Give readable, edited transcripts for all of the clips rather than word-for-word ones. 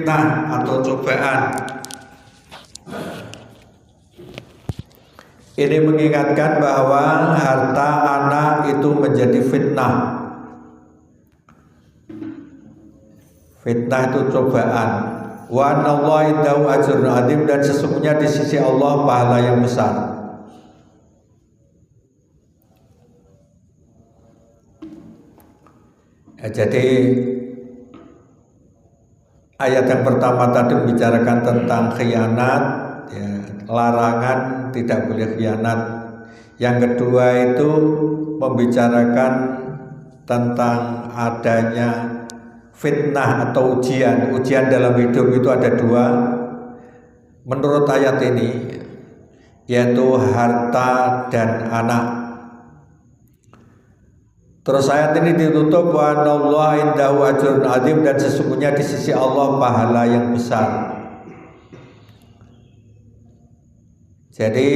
fitnah atau cobaan. Ini mengingatkan bahwa harta anak itu menjadi fitnah. Fitnah itu cobaan. Wa anallaha indahu ajrun adzim, dan sesungguhnya di sisi Allah pahala yang besar. Jadi ayat yang pertama tadi membicarakan tentang khianat, ya, larangan tidak boleh khianat. Yang kedua itu membicarakan tentang adanya fitnah atau ujian. Ujian dalam hidup itu ada dua menurut ayat ini, yaitu harta dan anak. Terus ayat ini ditutup wa anallaha indahu ajrun adzim, dan sesungguhnya di sisi Allah pahala yang besar. Jadi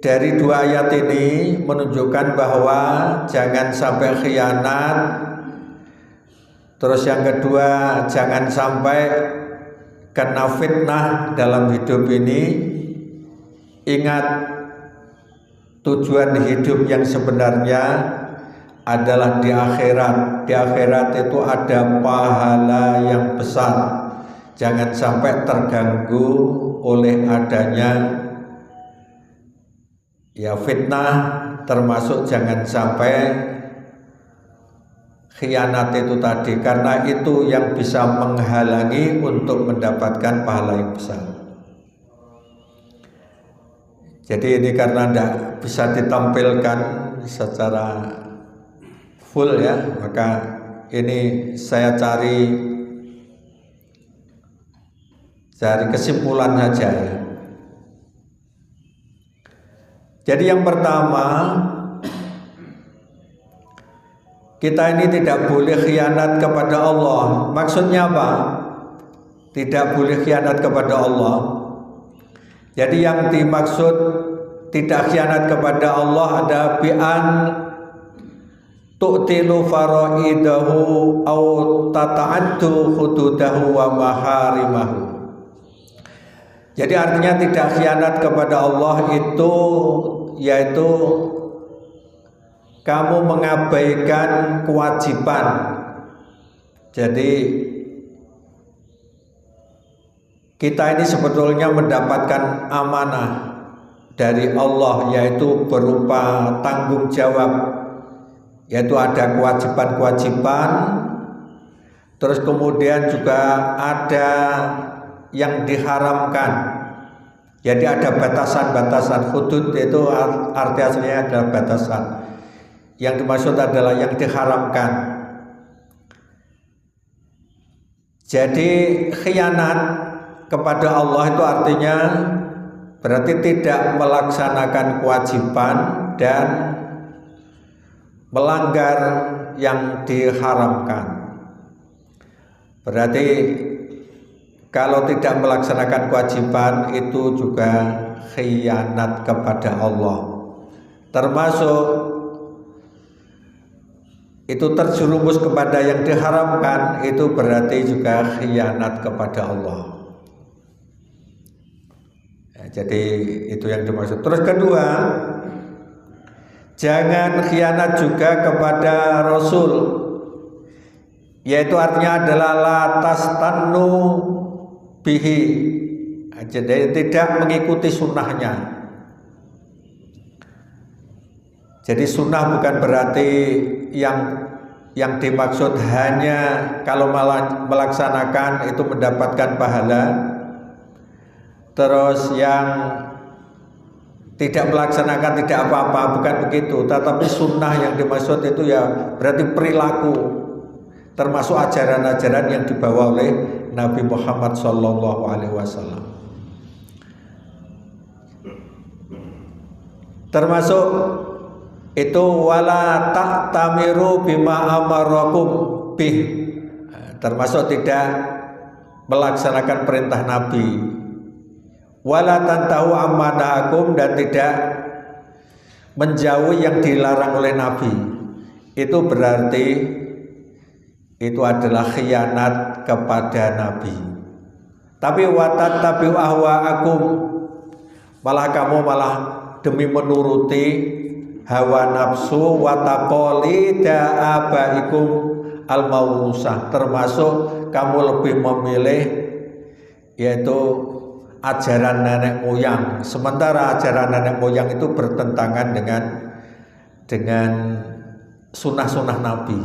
dari dua ayat ini menunjukkan bahwa jangan sampai khianat. Terus yang kedua, jangan sampai kena fitnah dalam hidup ini. Ingat, tujuan hidup yang sebenarnya adalah di akhirat. Di akhirat itu ada pahala yang besar. Jangan sampai terganggu oleh adanya fitnah, termasuk jangan sampai khianat itu tadi, karena itu yang bisa menghalangi untuk mendapatkan pahala yang besar. Jadi ini karena tidak bisa ditampilkan secara full ya, maka ini saya cari kesimpulan saja ya. Jadi yang pertama, kita ini tidak boleh khianat kepada Allah. Maksudnya apa? Tidak boleh khianat kepada Allah. Jadi yang dimaksud tidak khianat kepada Allah ada bi'an tu'tilu faraidahu au tata'addu hududahu wa maharimahu. Jadi artinya tidak khianat kepada Allah itu yaitu kamu mengabaikan kewajiban. Jadi kita ini sebetulnya mendapatkan amanah dari Allah, yaitu berupa tanggung jawab, yaitu ada kewajiban-kewajiban. Terus kemudian juga ada yang diharamkan. Jadi ada batasan-batasan, hudud itu arti aslinya adalah batasan. Yang dimaksud adalah yang diharamkan. Jadi khianat kepada Allah itu artinya berarti tidak melaksanakan kewajiban dan melanggar yang diharamkan. Berarti kalau tidak melaksanakan kewajiban itu juga khianat kepada Allah. Termasuk itu terjerumus kepada yang diharamkan, itu berarti juga khianat kepada Allah. Ya, jadi itu yang dimaksud. Terus kedua, jangan khianat juga kepada Rasul, yaitu artinya adalah la tastannu bihi. Jadi tidak mengikuti sunnahnya. Jadi sunnah bukan berarti yang dimaksud hanya kalau melaksanakan itu mendapatkan pahala. Terus yang tidak melaksanakan tidak apa-apa, bukan begitu. Tetapi sunnah yang dimaksud itu ya berarti perilaku, termasuk ajaran-ajaran yang dibawa oleh Nabi Muhammad SAW. Termasuk itu wala ta'tamiru bima amarakum bih, termasuk tidak melaksanakan perintah Nabi. Wala tantahu amanahakum, dan tidak menjauhi yang dilarang oleh Nabi. Itu berarti itu adalah khianat kepada Nabi. Tapi watattabi'u ahwa'akum, malah kamu malah demi menuruti hawa nafsu wa taqalida abaikum al-mawrusah, termasuk kamu lebih memilih yaitu ajaran nenek moyang, sementara ajaran nenek moyang itu bertentangan dengan sunnah-sunnah Nabi.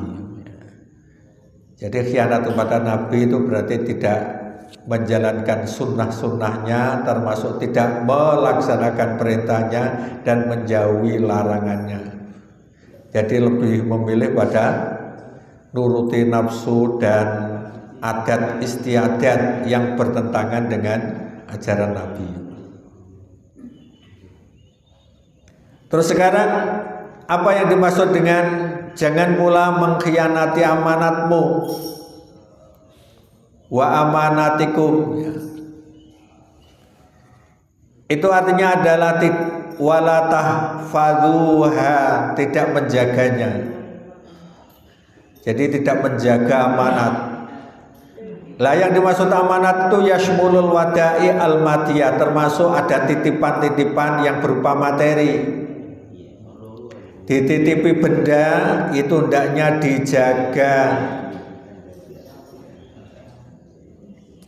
Jadi khianat kepada Nabi itu berarti tidak menjalankan sunnah-sunnahnya, termasuk tidak melaksanakan perintahnya dan menjauhi larangannya. Jadi lebih memilih pada nuruti nafsu dan adat istiadat yang bertentangan dengan ajaran Nabi. Terus sekarang apa yang dimaksud dengan jangan pula mengkhianati amanatmu wa amanatikum? Itu artinya adalah wala tahfazuha, tidak menjaganya. Jadi tidak menjaga amanat. Lah yang dimaksud amanat itu yashmulul wada'i al-madiyah, termasuk ada titipan-titipan yang berupa materi. Dititipi benda itu hendaknya dijaga.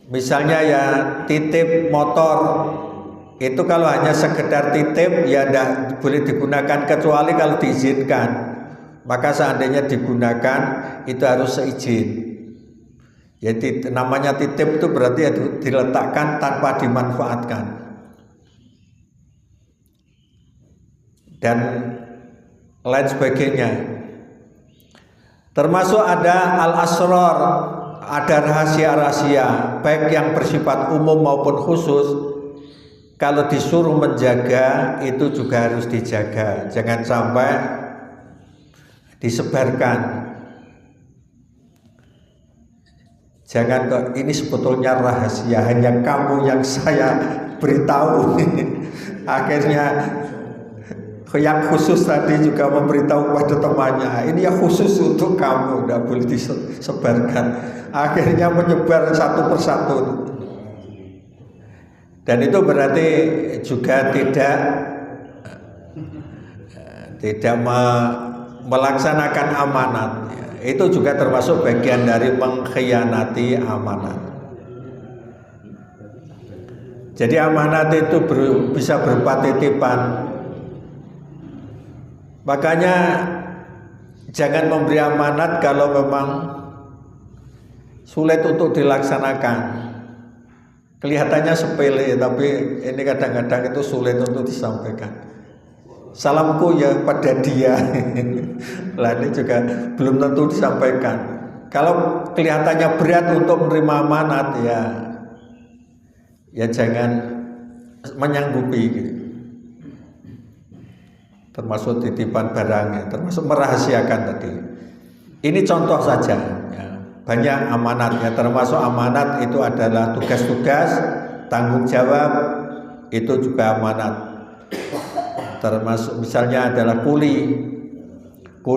Misalnya ya titip motor, itu kalau hanya sekedar titip ya tidak boleh digunakan kecuali kalau diizinkan. Maka seandainya digunakan itu harus seizin. Jadi namanya titip itu berarti diletakkan tanpa dimanfaatkan. Dan lain sebagainya. Termasuk ada al-asrar, ada rahasia-rahasia baik yang bersifat umum maupun khusus. Kalau disuruh menjaga itu juga harus dijaga. Jangan sampai disebarkan. Jangan kok ini sebetulnya rahasia, hanya kamu yang saya beritahu. Akhirnya yang khusus tadi juga memberitahu kepada temannya, ini yang khusus untuk kamu, tidak boleh disebarkan. Akhirnya menyebar satu persatu. Dan itu berarti juga tidak melaksanakan amanat. Itu juga termasuk bagian dari mengkhianati amanat. Jadi amanat itu bisa berupa titipan. Makanya jangan memberi amanat kalau memang sulit untuk dilaksanakan. Kelihatannya sepele, tapi ini kadang-kadang itu sulit untuk disampaikan. Salamku ya pada dia. Lah ini juga belum tentu disampaikan. Kalau kelihatannya berat untuk menerima amanat ya jangan menyanggupi gitu. Termasuk titipan barangnya, termasuk merahasiakan tadi. Ini contoh saja ya. Banyak amanatnya, termasuk amanat itu adalah tugas-tugas, tanggung jawab, itu juga amanat. Termasuk misalnya adalah kuli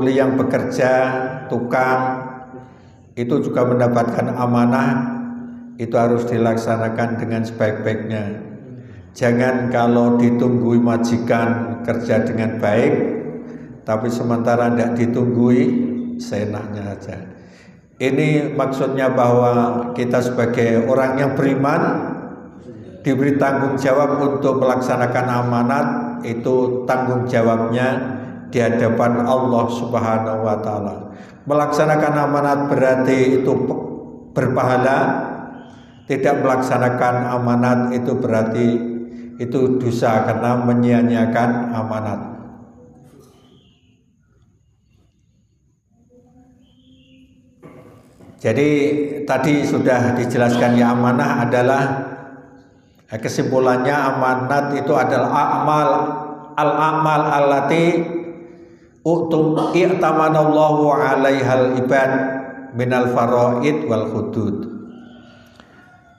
yang bekerja, tukang, itu juga mendapatkan amanah, itu harus dilaksanakan dengan sebaik-baiknya. Jangan kalau ditunggui majikan kerja dengan baik, tapi sementara tidak ditunggui, seenaknya saja. Ini maksudnya bahwa kita sebagai orang yang beriman diberi tanggung jawab untuk melaksanakan amanat. Itu tanggung jawabnya di hadapan Allah Subhanahu wa taala. Melaksanakan amanat berarti itu berpahala. Tidak melaksanakan amanat itu berarti itu dosa karena menyia-nyiakan amanat. Jadi tadi sudah dijelaskan ya, amanah adalah, kesimpulannya amanat itu adalah al-a'mal allati i'tamanallahu 'alaihal ibad minal faraid wal hudud.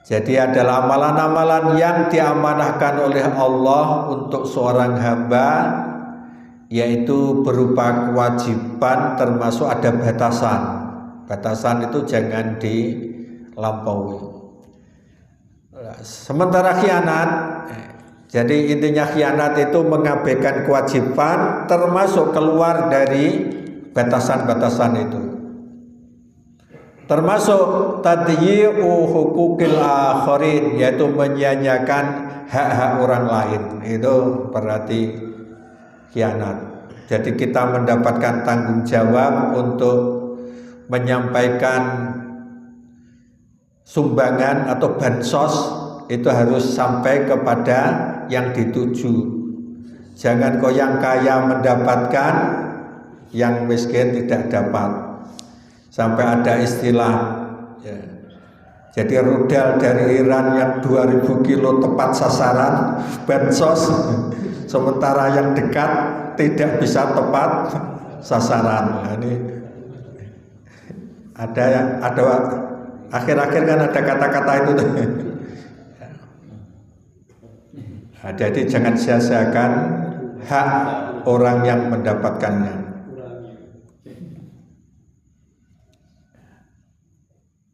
Jadi adalah amalan-amalan yang diamanahkan oleh Allah untuk seorang hamba, yaitu berupa kewajiban, termasuk ada batasan. Batasan itu jangan dilampaui. Sementara khianat, jadi intinya khianat itu mengabaikan kewajiban termasuk keluar dari batasan-batasan itu. Termasuk tadyi'u hukukil akharin, yaitu menyia-nyiakan hak-hak orang lain. Itu berarti khianat. Jadi kita mendapatkan tanggung jawab untuk menyampaikan sumbangan atau bansos, itu harus sampai kepada yang dituju. Jangan kau yang kaya mendapatkan, yang miskin tidak dapat. Sampai ada istilah ya. Jadi rudal dari Iran yang 2000 kilo tepat sasaran bansos, sementara yang dekat tidak bisa tepat sasaran. Nah, ini ada akhir-akhir kan ada kata-kata itu. Nah, jadi jangan sia-siakan hak orang yang mendapatkannya.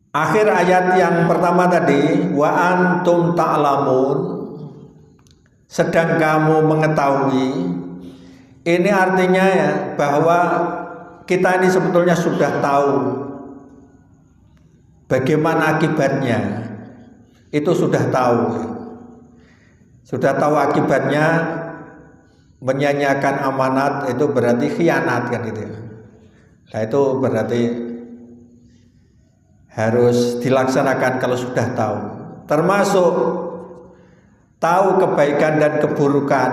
Akhir ayat yang pertama tadi, wa antum ta'lamun, sedang kamu mengetahui. Ini artinya ya bahwa kita ini sebetulnya sudah tahu bagaimana akibatnya. Itu sudah tahu. Sudah tahu akibatnya, menyia-nyiakan amanat itu berarti khianat kan itu. Nah, itu berarti harus dilaksanakan kalau sudah tahu. Termasuk tahu kebaikan dan keburukan,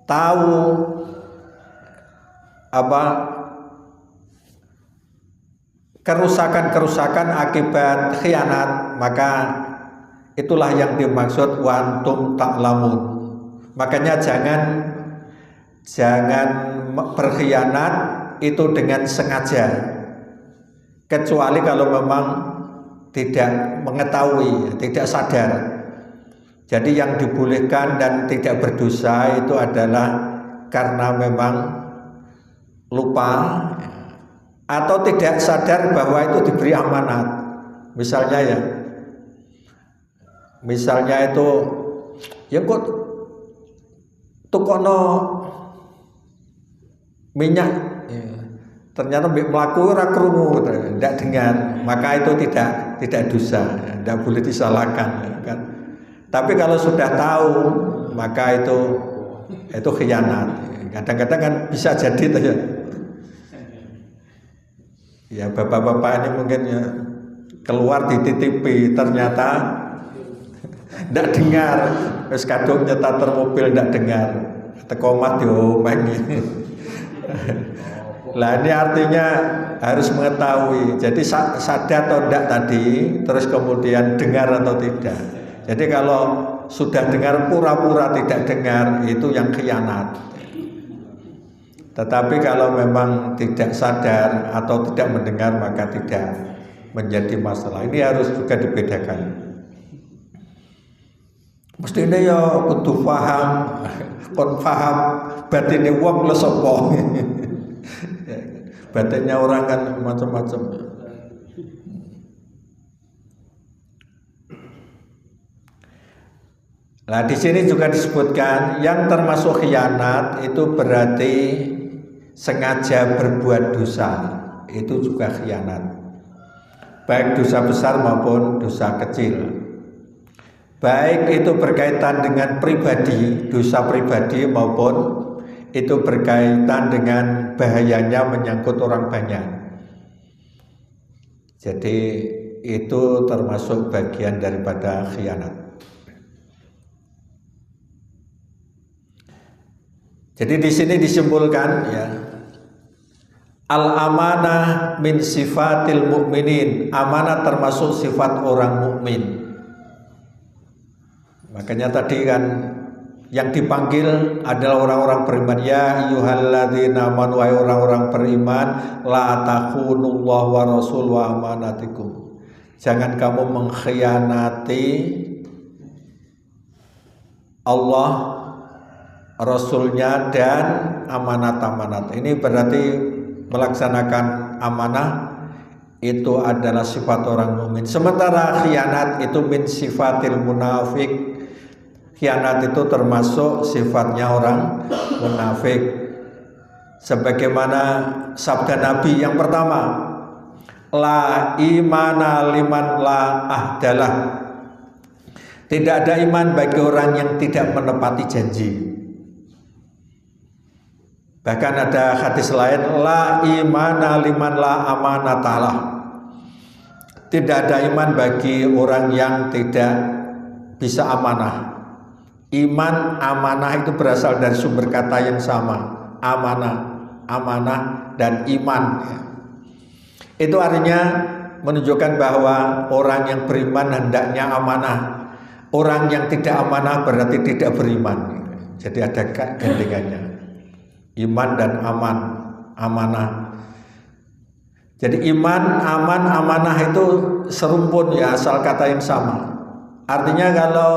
tahu kerusakan-kerusakan akibat khianat, maka itulah yang dimaksud wa antum ta'lamun. Makanya jangan berkhianat itu dengan sengaja. Kecuali kalau memang tidak mengetahui, tidak sadar. Jadi yang dibolehkan dan tidak berdosa itu adalah karena memang lupa atau tidak sadar bahwa itu diberi amanat. Misalnya itu ya kok tukono minyak, ternyata melaku ora krungu, tidak dengar, maka itu tidak dosa, tidak boleh disalahkan kan. Tapi kalau sudah tahu, maka itu khianat. Kadang-kadang kan bisa jadi ya. Ya bapak-bapak ini mungkin ya keluar dititipi, ternyata tidak dengar, terus kadung nyetar mobil tidak dengar, tekomat diomongi. Lah ini artinya harus mengetahui. Jadi sadar atau tidak tadi, terus kemudian dengar atau tidak. Jadi kalau sudah dengar pura-pura tidak dengar, itu yang khianat. Tetapi kalau memang tidak sadar atau tidak mendengar, maka tidak menjadi masalah. Ini harus juga dibedakan. Mestinya ya kudu paham, kon paham batine wong lho sapa. Batinnya orang kan macam-macam. Nah, di sini juga disebutkan yang termasuk khianat itu berarti sengaja berbuat dosa. Itu juga khianat. Baik dosa besar maupun dosa kecil. Baik itu berkaitan dengan pribadi, dosa pribadi maupun itu berkaitan dengan bahayanya menyangkut orang banyak. Jadi itu termasuk bagian daripada khianat. Jadi di sini disimpulkan ya, al-amanah min sifatil mu'minin, amanah termasuk sifat orang mukmin. Makanya tadi kan yang dipanggil adalah orang-orang beriman. Ya ayyuhalladzina amanu, wahai orang-orang beriman, la takhunullah wa rasul wa amanatikum. Jangan kamu mengkhianati Allah, Rasulnya dan amanat-amanat. Ini berarti melaksanakan amanah itu adalah sifat orang mukmin. Sementara khianat itu min sifatil munafik. Khianat itu termasuk sifatnya orang munafik. Sebagaimana sabda Nabi yang pertama, la imana liman la ahdalah. Tidak ada iman bagi orang yang tidak menepati janji. Bahkan ada hadis lain, la imana liman la amanatalah. Tidak ada iman bagi orang yang tidak bisa amanah. Iman, amanah itu berasal dari sumber kata yang sama. Amanah dan iman. Itu artinya menunjukkan bahwa orang yang beriman hendaknya amanah. Orang yang tidak amanah berarti tidak beriman. Jadi ada gandengannya. Iman dan amanah. Jadi iman, aman, amanah itu serumpun ya, asal kata yang sama. Artinya kalau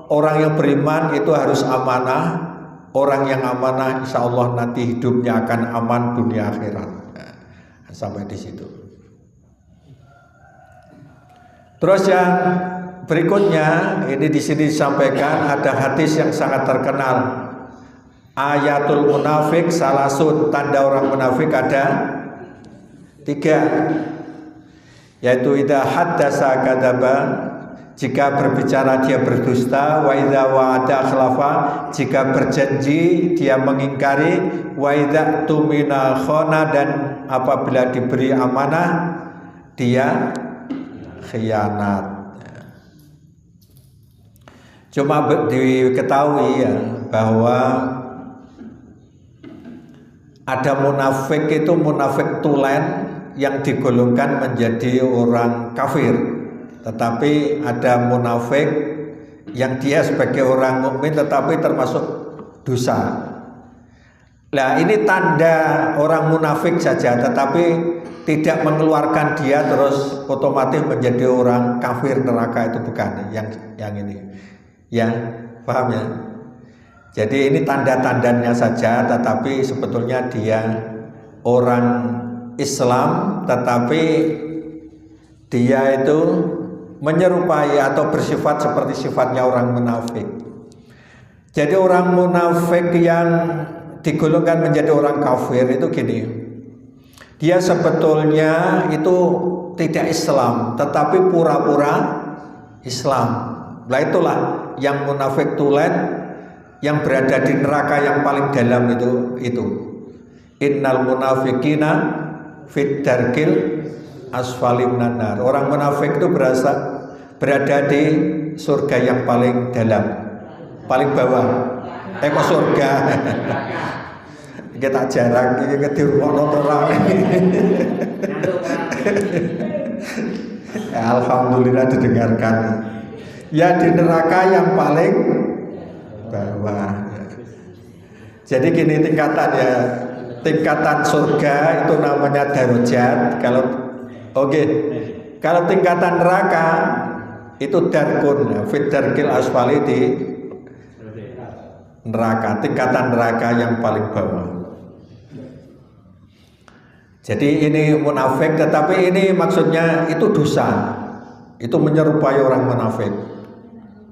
orang yang beriman itu harus amanah. Orang yang amanah insya Allah nanti hidupnya akan aman dunia akhirat. Nah, sampai di situ. Terus yang berikutnya ini di sini disampaikan ada hadis yang sangat terkenal. Ayatul munafik salasun, tanda orang munafik ada 3, yaitu idza haddasa kadzaba, jika berbicara dia berdusta, wa idza wa'ada akhlafa, jika berjanji dia mengingkari, wa idza tumina khana, dan apabila diberi amanah dia khianat. Cuma diketahui ya bahwa ada munafik itu munafik tulen yang digolongkan menjadi orang kafir. Tetapi ada munafik yang dia sebagai orang mukmin tetapi termasuk dosa. Nah, ini tanda orang munafik saja tetapi tidak mengeluarkan dia terus otomatis menjadi orang kafir neraka, itu bukan yang ini. Ya, paham ya? Jadi ini tanda-tandanya saja tetapi sebetulnya dia orang Islam tetapi dia itu menyerupai atau bersifat seperti sifatnya orang munafik. Jadi orang munafik yang digolongkan menjadi orang kafir itu gini, dia sebetulnya itu tidak Islam tetapi pura-pura Islam. Nah itulah yang munafik tulen yang berada di neraka yang paling dalam itu. Innal munafikina fit darkil asfali minan nar. Orang munafik itu berada di surga yang paling dalam, paling bawah. Kok surga? Kita jarang iki ngedirwono orang. Alhamdulillah didengarkan. Ya di neraka yang paling bawah. Jadi gini tingkatan ya. Tingkatan surga itu namanya darajat. Kalau tingkatan neraka itu darkun, fit darkil asfali, di neraka, tingkatan neraka yang paling bawah. Jadi ini munafik, tetapi ini maksudnya itu dosa, itu menyerupai orang munafik.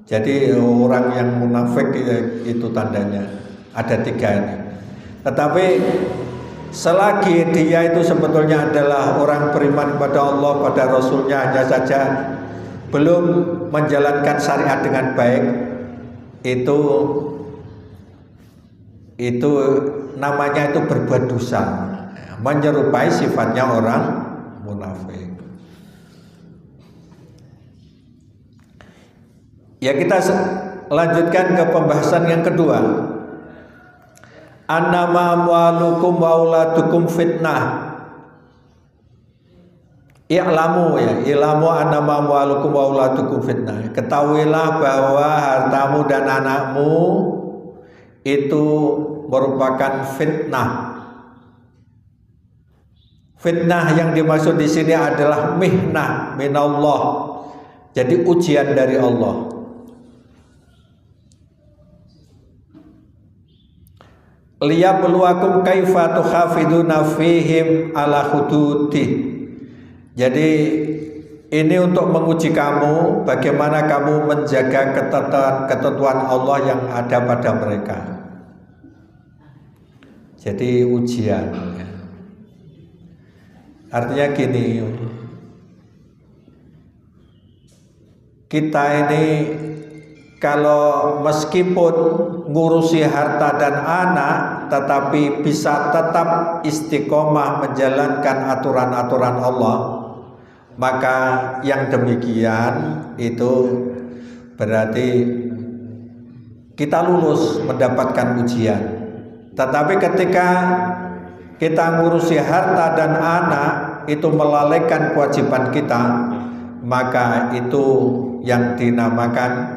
Jadi orang yang munafik itu tandanya ada 3 ini. Tetapi selagi dia itu sebetulnya adalah orang beriman kepada Allah, pada Rasulnya, hanya saja belum menjalankan syariat dengan baik, itu namanya itu berbuat dosa, menyerupai sifatnya orang munafik. Ya, kita lanjutkan ke pembahasan yang kedua. Annama amwalukum wa auladukum fitnah. I'lamu annama amwalukum wa auladukum fitnah. Ketahuilah bahwa hartamu dan anakmu itu merupakan fitnah. Fitnah yang dimaksud di sini adalah mihnah minallah. Jadi ujian dari Allah. Liyabluwakum kaifa tukhafiduna fihim ala hududih. Jadi ini untuk menguji kamu bagaimana kamu menjaga ketentuan Allah yang ada pada mereka. Jadi ujian. Artinya gini, kita ini kalau meskipun ngurusi harta dan anak, tetapi bisa tetap istiqomah menjalankan aturan-aturan Allah, maka yang demikian itu berarti kita lulus mendapatkan ujian. Tetapi ketika kita ngurusi harta dan anak itu melalaikan kewajiban kita, maka itu yang dinamakan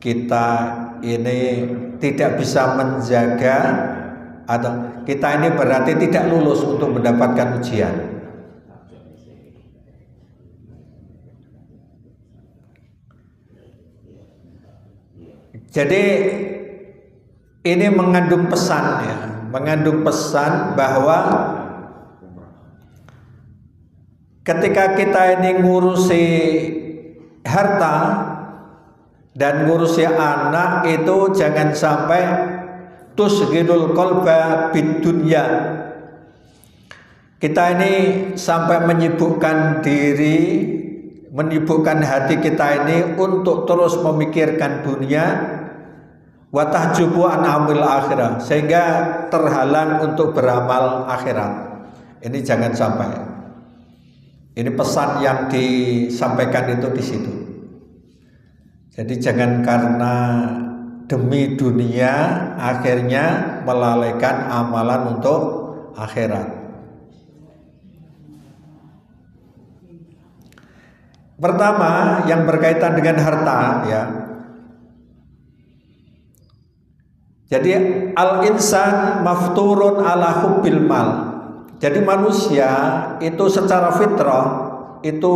kita ini tidak bisa menjaga, atau kita ini berarti tidak lulus untuk mendapatkan ujian. Jadi ini mengandung pesan ya, mengandung pesan bahwa ketika kita ini ngurusi harta dan ngurusi anak itu jangan sampai tusghilul qalba bidunya. Kita ini sampai menyibukkan diri, menyibukkan hati kita ini untuk terus memikirkan dunia, wa tahjubu an amil akhirah, sehingga terhalang untuk beramal akhirat. Ini jangan sampai. Ini pesan yang disampaikan itu di situ. Jadi jangan karena demi dunia akhirnya melalaikan amalan untuk akhirat. Pertama yang berkaitan dengan harta ya. Jadi al-insan mafturun ala hubbil mal. Jadi manusia itu secara fitrah itu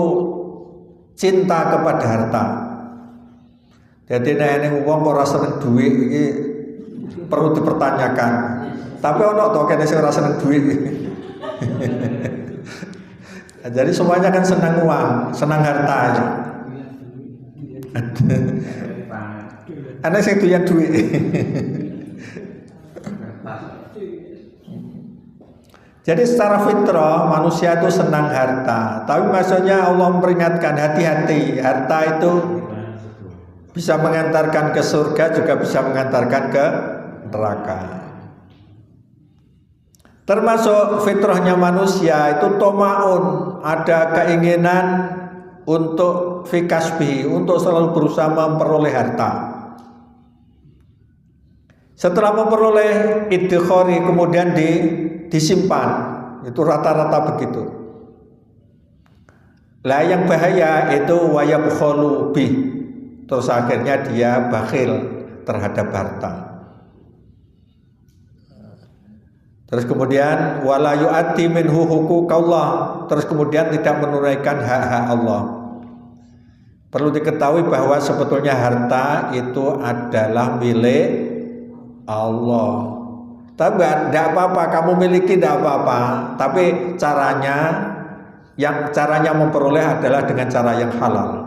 cinta kepada harta. Jadi nek wong ora seneng duit iki perlu dipertanyakan. Tapi ono to kene sing ora seneng duit. Jadi semuanya kan senang uang, senang harta aja. Ana sing doyan duit. Jadi secara fitrah manusia itu senang harta. Tapi maksudnya Allah memperingatkan hati-hati, harta itu bisa mengantarkan ke surga juga bisa mengantarkan ke neraka. Termasuk fitrahnya manusia itu tomaun, ada keinginan untuk fikasbi, untuk selalu berusaha memperoleh harta. Setelah memperoleh idkhari kemudian disimpan, itu rata-rata begitu. Lah yang bahaya itu wayabkhulu bih, terus akhirnya dia bakhil terhadap harta. Terus kemudian wala yu'ati minhu huquqallah, terus kemudian tidak menunaikan hak-hak Allah. Perlu diketahui bahwa sebetulnya harta itu adalah milik Allah. Tapi tidak apa-apa, kamu miliki tidak apa-apa. Tapi caranya memperoleh adalah dengan cara yang halal.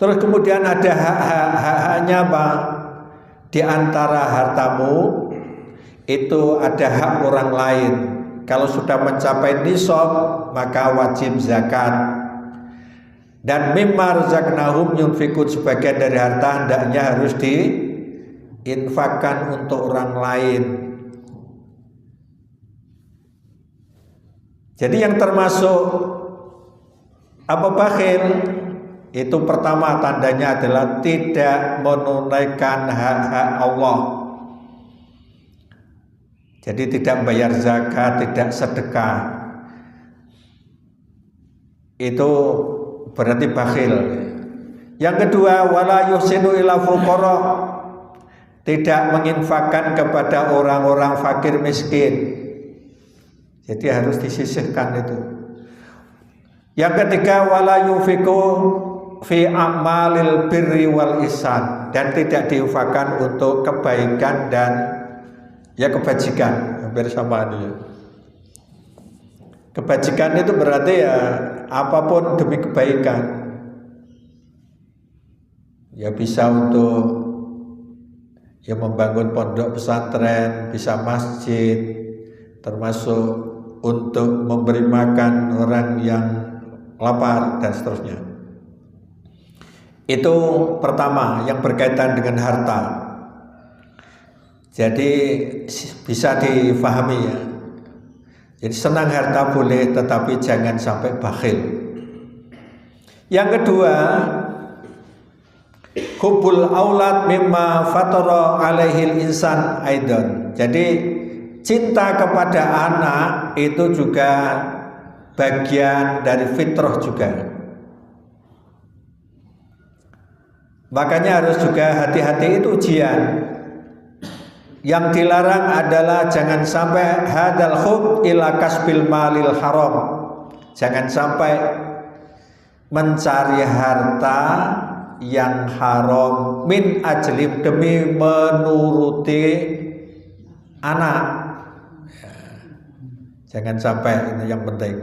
Terus kemudian ada hak-haknya apa? Di antara hartamu itu ada hak orang lain. Kalau sudah mencapai nisab maka wajib zakat. Dan mimma razaqnahum yunfikun, sebagian dari harta hendaknya harus diinfakkan untuk orang lain. Jadi yang termasuk apa bakhil itu pertama tandanya adalah tidak menunaikan hak-hak Allah. Jadi tidak bayar zakat, tidak sedekah. Itu berarti bakhil. Yang kedua, wala yuhsinu ila fuqara, tidak menginfakkan kepada orang-orang fakir miskin. Jadi harus disisihkan itu. Yang ketiga, wala yufiku fi a'malil birri wal ihsan, dan tidak diinfakkan untuk kebaikan dan ya kebajikan, hampir sama ini. Kebajikan itu berarti ya apapun demi kebaikan. Ya bisa untuk ya membangun pondok pesantren, bisa masjid, termasuk untuk memberi makan orang yang lapar dan seterusnya. Itu pertama yang berkaitan dengan harta. Jadi bisa difahami ya. Jadi senang harta boleh, tetapi jangan sampai bakhil. Yang kedua, hubbul aulad mimma fatara alaihil insan aidan. Jadi cinta kepada anak itu juga bagian dari fitrah juga. Makanya harus juga hati-hati, itu ujian. Yang dilarang adalah jangan sampai hadal hub ila kasbil malil haram. Jangan sampai mencari harta yang haram min ajlib, demi menuruti anak. Ya. Jangan sampai, ini yang penting.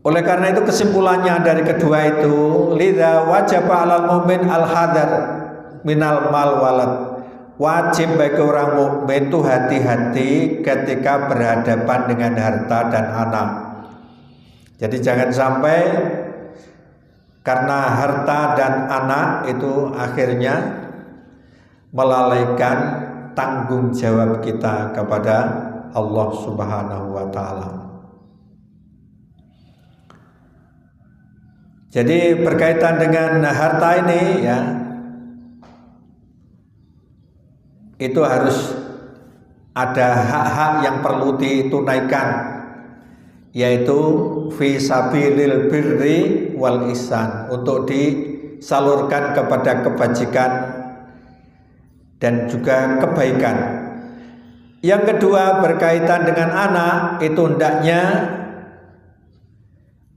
Oleh karena itu kesimpulannya dari kedua itu, lidza wajaba 'alal mu'min al-hadar minal mal walad. Wajib bagi orang mukmin itu hati-hati ketika berhadapan dengan harta dan anak. Jadi jangan sampai karena harta dan anak itu akhirnya melalaikan tanggung jawab kita kepada Allah Subhanahu wa taala. Jadi berkaitan dengan harta ini ya, itu harus ada hak-hak yang perlu ditunaikan, yaitu fi sabilil birri wal ihsan, untuk disalurkan kepada kebajikan dan juga kebaikan. Yang kedua berkaitan dengan anak, itu hendaknya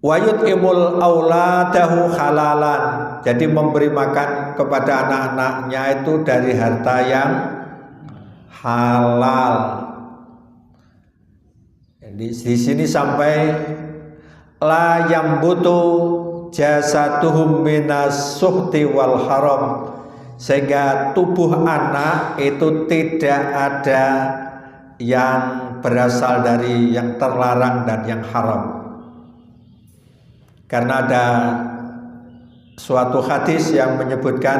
wayut imul auladahu halalan, jadi memberi makan kepada anak-anaknya itu dari harta yang halal. Jadi di sini sampai la yambutu jasatuhum minas suhti wal haram, sehingga tubuh anak itu tidak ada yang berasal dari yang terlarang dan yang haram. Karena ada suatu hadis yang menyebutkan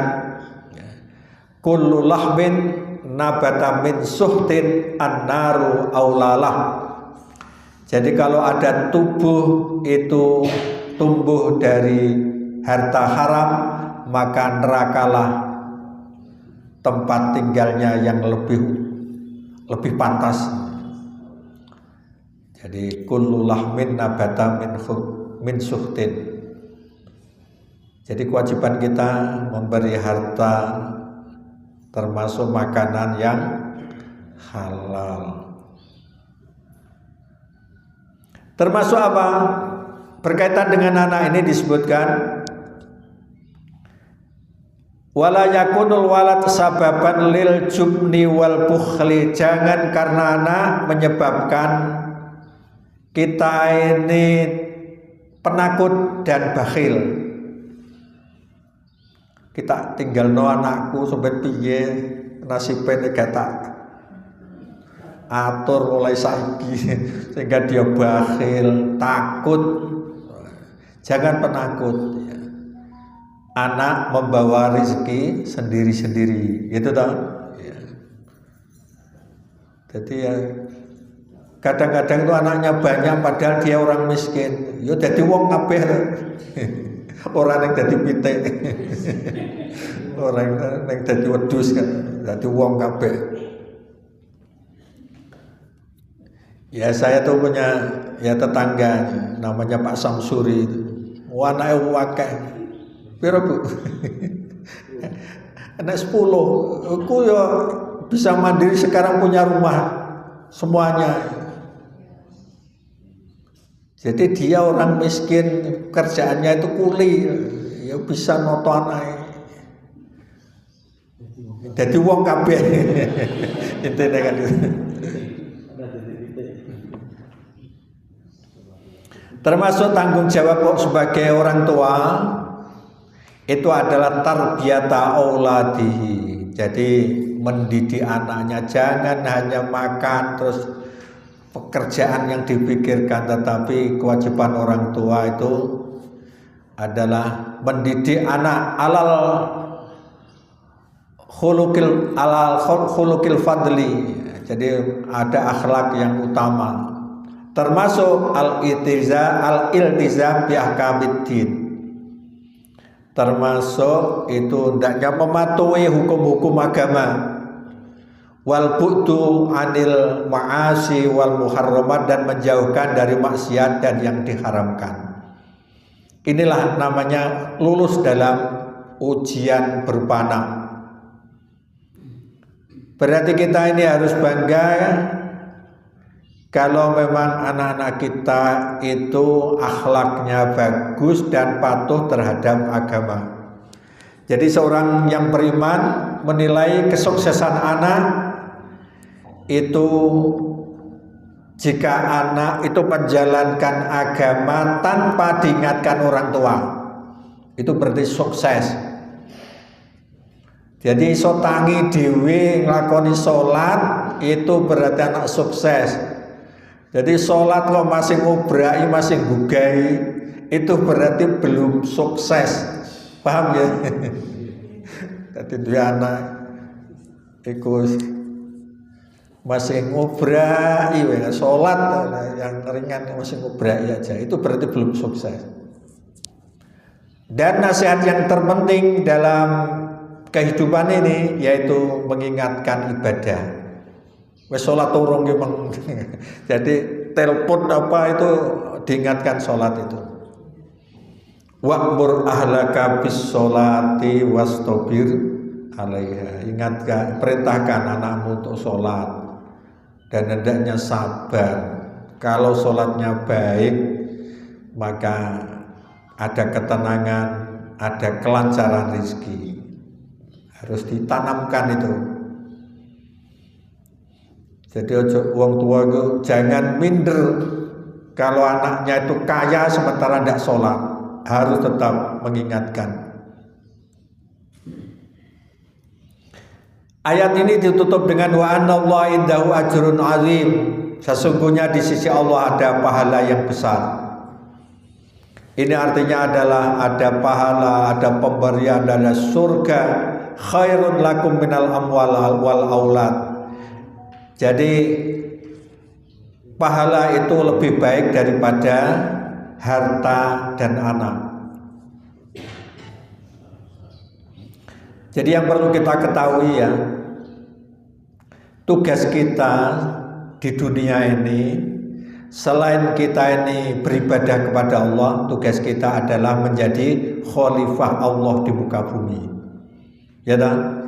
kullu lahmin nabata min suhtin an-naru aulalah. Jadi kalau ada tubuh itu tumbuh dari harta haram, maka nerakalah tempat tinggalnya yang lebih pantas. Jadi kullu lahmin nabata min suhtin. Jadi kewajiban kita memberi harta termasuk makanan yang halal. Termasuk apa? Berkaitan dengan anak ini disebutkan wala yakunul walad sababan lil jubni wal bukhli. Jangan karena anak menyebabkan kita ini penakut dan bakhil. Kita tinggal no anakku sampai piye nasibnya gak tak atur mulai saiki sehingga dia bakhil, takut. Jangan penakut ya. Anak membawa rezeki sendiri-sendiri, gitu toh ya. Jadi ya kadang-kadang itu anaknya banyak padahal dia orang miskin, yo jadi wong kabeh. Orang yang jadi pitik, orang yang jadi wedus kan, jadi wong kabeh. Ya saya tuh punya ya tetangga namanya Pak Samsuri, anaknya wakeh, piro bu? Anak 10, aku ya bisa mandiri sekarang punya rumah semuanya. Jadi dia orang miskin, kerjaannya itu kuli, ya bisa noto anaknya. Jadi wong kabeh. Intine kan. Termasuk tanggung jawab sebagai orang tua itu adalah tarbiyata auladihi. Jadi mendidik anaknya, jangan hanya makan terus pekerjaan yang dipikirkan, tetapi kewajiban orang tua itu adalah mendidik anak alal khuluqil fadli. Jadi ada akhlak yang utama. Termasuk al-iltizam bi ahkamiddin. Termasuk itu hendaknya mematuhi hukum-hukum agama. Wal bu'du anil ma'asi wal muharramat, dan menjauhkan dari maksiat dan yang diharamkan. Inilah namanya lulus dalam ujian berupa anak. Berarti kita ini harus bangga kalau memang anak-anak kita itu akhlaknya bagus dan patuh terhadap agama. Jadi seorang yang beriman menilai kesuksesan anak itu jika anak itu menjalankan agama tanpa diingatkan orang tua, itu berarti sukses. Jadi iso tangi dhewe nglakoni salat itu berarti anak sukses. Jadi sholat kok masih ngobrai, masih gugai, itu berarti belum sukses. Paham ya? Jadi dua anak ikut masih ngobrai, sholat yang ringan masih ngobrai aja, itu berarti belum sukses. Dan nasihat yang terpenting dalam kehidupan ini yaitu mengingatkan ibadah. Wes sholat urung memang. Jadi telepon apa itu diingatkan sholat itu. Wa'mur ahlaka bis sholati wastabir alaiha. Ingatkan, perintahkan anakmu untuk sholat dan hendaknya sabar. Kalau sholatnya baik, maka ada ketenangan, ada kelancaran rezeki. Harus ditanamkan itu. Jadi wong tua itu jangan minder kalau anaknya itu kaya sementara tidak sholat, harus tetap mengingatkan. Ayat ini ditutup dengan wa anallahu indahu ajrun azim. Sesungguhnya di sisi Allah ada pahala yang besar. Ini artinya adalah ada pahala, ada pemberian, ada surga. Khairun lakum minal amwal wal aulad. Jadi pahala itu lebih baik daripada harta dan anak. Jadi yang perlu kita ketahui ya, tugas kita di dunia ini selain kita ini beribadah kepada Allah, tugas kita adalah menjadi khalifah Allah di muka bumi. Ya tak?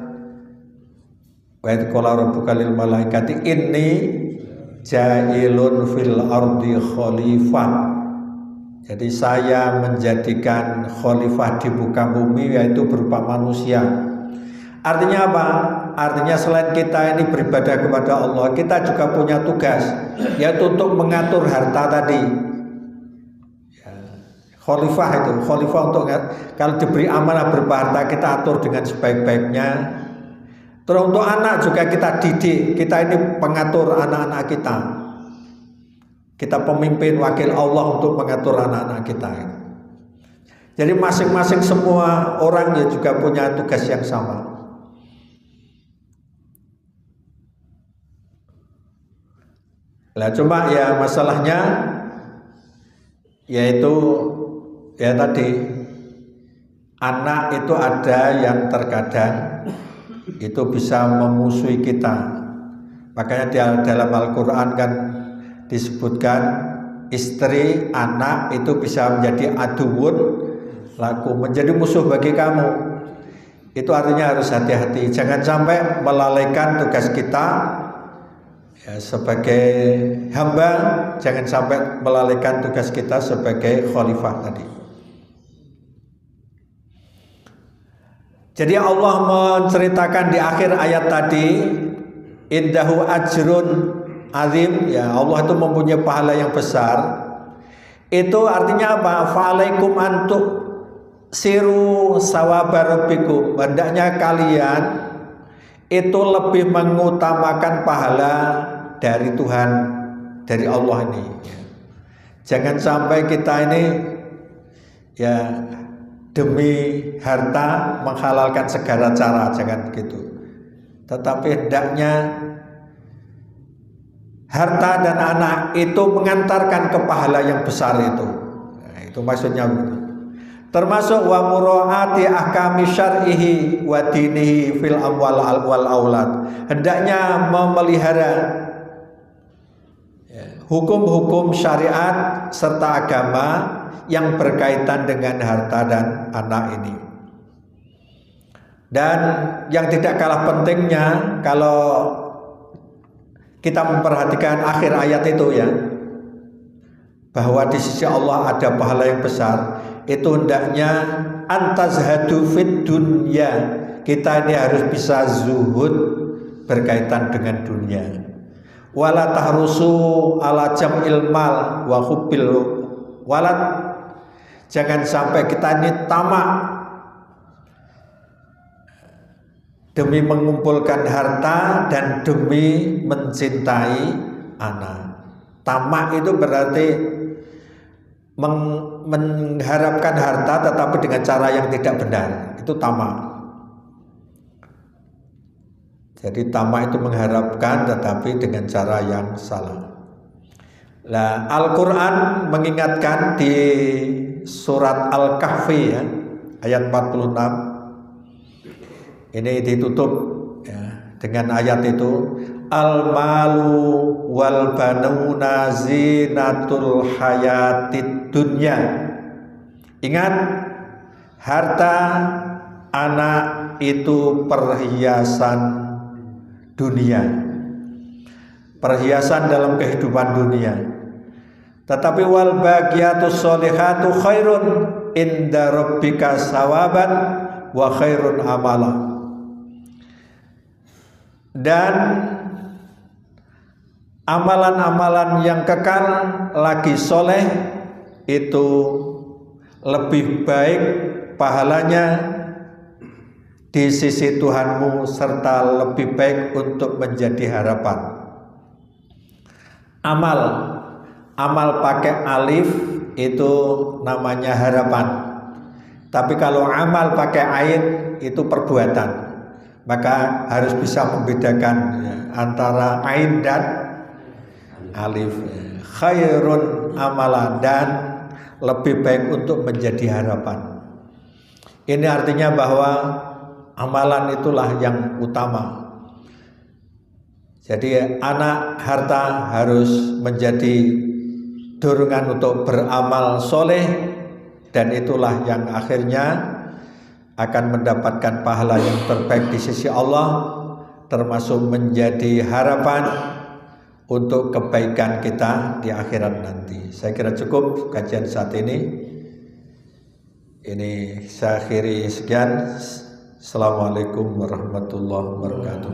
Wa idh qala rabbuka lil malaikati inni ja'ilun fil ardi khalifah. Jadi saya menjadikan khalifah di muka bumi, yaitu berupa manusia. Artinya apa? Artinya selain kita ini beribadah kepada Allah, kita juga punya tugas, yaitu untuk mengatur harta tadi. Khalifah itu, khalifah untuk kalau diberi amanah berupa harta, kita atur dengan sebaik-baiknya. Terus untuk anak juga kita didik, kita ini pengatur anak-anak kita. Kita pemimpin wakil Allah untuk mengatur anak-anak kita. Jadi masing-masing semua orang ya juga punya tugas yang sama. Lah cuma ya masalahnya yaitu ya tadi anak itu ada yang terkadang itu bisa memusuhi kita. Makanya dalam Al-Quran kan disebutkan istri, anak itu bisa menjadi aduwun laku, menjadi musuh bagi kamu. Itu artinya harus hati-hati, jangan sampai melalaikan tugas kita ya, sebagai hamba, jangan sampai melalaikan tugas kita sebagai khalifah tadi. Jadi Allah menceritakan di akhir ayat tadi, indahu ajrun azim, ya Allah itu mempunyai pahala yang besar. Itu artinya apa? Fa'alaikum antuk siru sawabarabbikum. Hendaknya kalian itu lebih mengutamakan pahala dari Tuhan, dari Allah ini. Jangan sampai kita ini ya demi harta menghalalkan segala cara, jangan begitu. Tetapi hendaknya harta dan anak itu mengantarkan ke pahala yang besar itu. Nah, itu maksudnya begitu. Termasuk wa muraati ahkami syar'ihi wa dinihi fil amwal wal aulad. Hendaknya memelihara hukum-hukum syariat serta agama yang berkaitan dengan harta dan anak ini. Dan yang tidak kalah pentingnya, kalau kita memperhatikan akhir ayat itu ya, bahwa di sisi Allah ada pahala yang besar, itu hendaknya antazhadu fid dunya. Kita ini harus bisa zuhud berkaitan dengan dunia. Wala tahrusu ala jam'il mal wa hubbil walad. Jangan sampai kita ini tamak demi mengumpulkan harta dan demi mencintai anak. Tamak itu berarti mengharapkan harta tetapi dengan cara yang tidak benar. Itu tamak. Jadi tamak itu mengharapkan tetapi dengan cara yang salah. Nah, Al-Quran mengingatkan di surat Al-Kahfi ya, ayat 46. Ini ditutup ya, dengan ayat itu, al-malu wal banuna zinatul hayatid dunya. Ingat, harta, anak itu perhiasan dunia, perhiasan dalam kehidupan dunia. Tetapi wal baqiyatus sholihatu khairun inda rabbika sawaban wa khairun amala. Dan amalan-amalan yang kekal lagi soleh itu lebih baik pahalanya di sisi Tuhanmu serta lebih baik untuk menjadi harapan. Amal pakai alif itu namanya harapan. Tapi kalau amal pakai ain itu perbuatan. Maka harus bisa membedakan ya, antara ain dan alif. Khairun amalan, dan lebih baik untuk menjadi harapan. Ini artinya bahwa amalan itulah yang utama. Jadi anak, harta harus menjadi dorongan untuk beramal soleh, dan itulah yang akhirnya akan mendapatkan pahala yang terbaik di sisi Allah, termasuk menjadi harapan untuk kebaikan kita di akhirat nanti. Saya kira cukup kajian saat ini. Ini saya akhiri sekian. Assalamualaikum warahmatullahi wabarakatuh.